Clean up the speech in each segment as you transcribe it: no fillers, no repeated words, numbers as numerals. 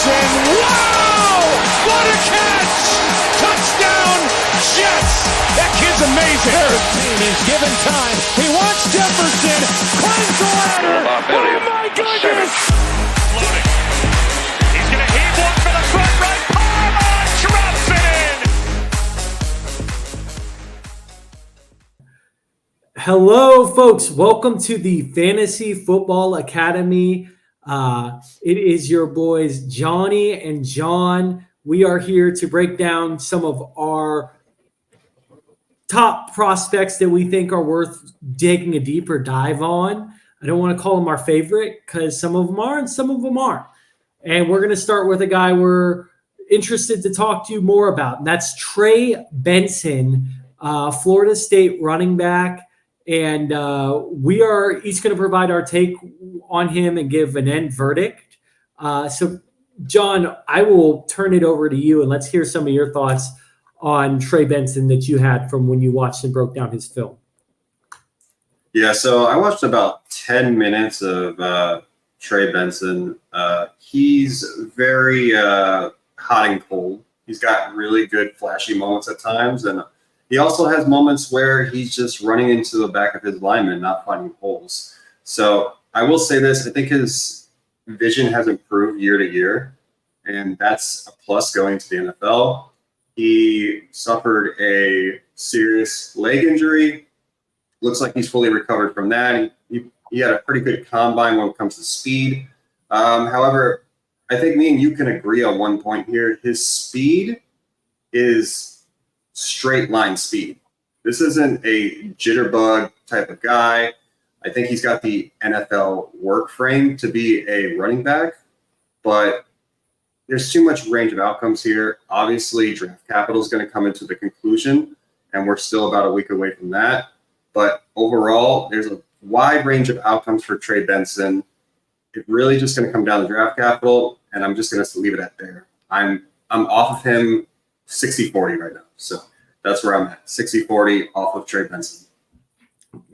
Benson. Wow! What a catch! Touchdown, Jets! That kid's amazing. His team is given time. He wants Jefferson. Climbs the ladder. Oh my goodness! Loading. He's going to heave one for the front right. Palmer drops it in. Hello, folks. Welcome to the Fantasy Football Academy. It is your boys, Jonny and John. We are here to break down some of our top prospects that we think are worth taking a deeper dive on. I don't want to call them our favorite because some of them are and some of them aren't. And we're going to start with a guy we're interested to talk to you more about, and that's Trey Benson, Florida State running back. And we are each going to provide our take on him and give an end verdict. So, John, I will turn it over to you, and let's hear some of your thoughts on Trey Benson that you had from when you watched and broke down his film. Yeah, so I watched about 10 minutes of Trey Benson. He's very hot and cold. He's got really good flashy moments at times, and he also has moments where he's just running into the back of his lineman, not finding holes. So I will say this, I think his vision has improved year to year, and that's a plus going to the NFL. He suffered a serious leg injury. Looks like he's fully recovered from that. He had a pretty good combine when it comes to speed. However, I think me and you can agree on one point here. His speed is straight line speed. This isn't a jitterbug type of guy. I think he's got the NFL work frame to be a running back, but there's too much range of outcomes here. Obviously, draft capital is going to come into the conclusion, and we're still about a week away from that. But overall, there's a wide range of outcomes for Trey Benson. It's really just going to come down to draft capital, and I'm just going to leave it at there. I'm off of him 60-40 right now. So that's where I'm at, 60-40 off of Trey Benson.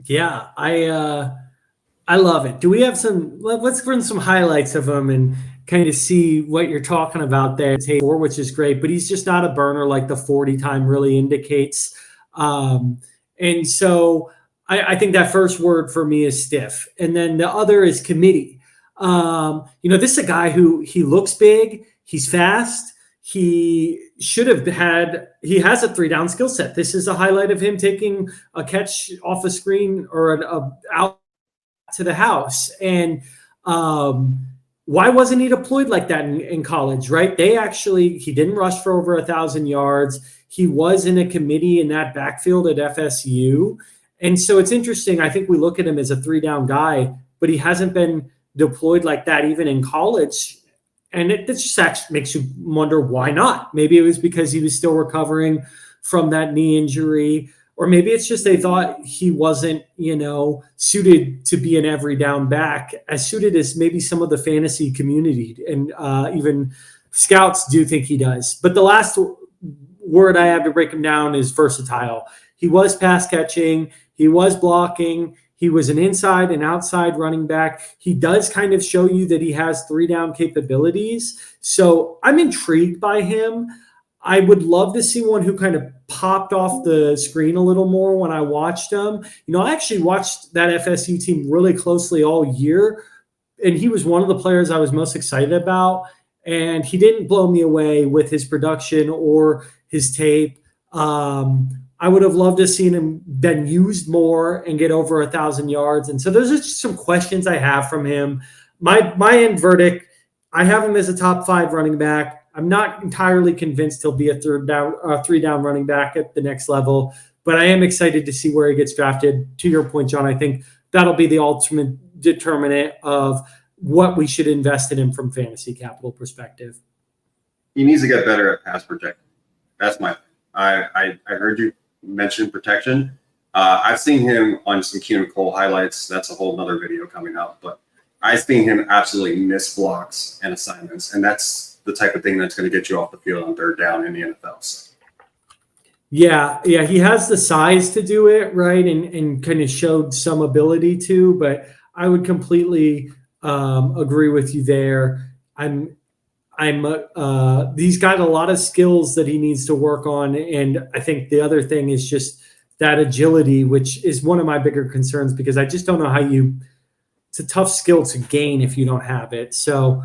Yeah, I love it. Do we have let's run some highlights of him and kind of see what you're talking about there, which is great, but he's just not a burner like the 40 time really indicates. And so I think that first word for me is stiff. And then the other is committee. This is a guy who he looks big, he's fast. He has a 3-down skill set. This is a highlight of him taking a catch off a screen or out to the house. And why wasn't he deployed like that in college, right? He didn't rush for over 1,000 yards. He was in a committee in that backfield at FSU. And so it's interesting. I think we look at him as a 3-down guy, but he hasn't been deployed like that even in college. And it just actually makes you wonder why not. Maybe it was because he was still recovering from that knee injury, or maybe it's just they thought he wasn't, suited to be an every down back, as suited as maybe some of the fantasy community and even scouts do think he does. But the last word I have to break him down is versatile. He was pass catching, he was blocking. He was an inside and outside running back. He does kind of show you that he has 3-down capabilities. So I'm intrigued by him. I would love to see one who kind of popped off the screen a little more when I watched him. I actually watched that FSU team really closely all year, and he was one of the players I was most excited about. And he didn't blow me away with his production or his tape. I would have loved to have seen him been used more and get over 1,000 yards. And so those are just some questions I have from him. My end verdict, I have him as a top 5 running back. I'm not entirely convinced he'll be a 3-down running back at the next level, but I am excited to see where he gets drafted. To your point, John, I think that'll be the ultimate determinant of what we should invest in him from fantasy capital perspective. He needs to get better at pass protection. That's my thing. I heard you mention protection. I've seen him on some Keenan Cole highlights. That's a whole nother video coming out, but I've seen him absolutely miss blocks and assignments, and that's the type of thing that's going to get you off the field on 3rd down in the NFL. So. Yeah, he has the size to do it, right, and kind of showed some ability to, but I would completely agree with you there. I he's got a lot of skills that he needs to work on. And I think the other thing is just that agility, which is one of my bigger concerns, because I just don't know how it's a tough skill to gain if you don't have it. So,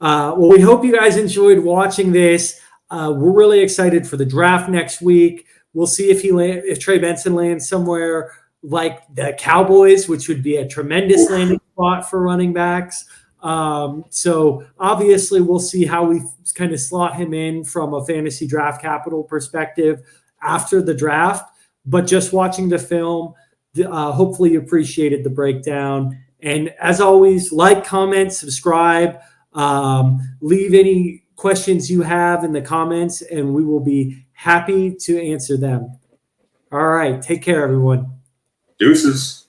well, we hope you guys enjoyed watching this. We're really excited for the draft next week. We'll see if Trey Benson lands somewhere like the Cowboys, which would be a tremendous landing spot for running backs. So obviously we'll see how we kind of slot him in from a fantasy draft capital perspective after the draft. But just watching the film, hopefully you appreciated the breakdown. And as always, like, comment, subscribe, leave any questions you have in the comments, and we will be happy to answer them. All right. Take care, everyone. Deuces.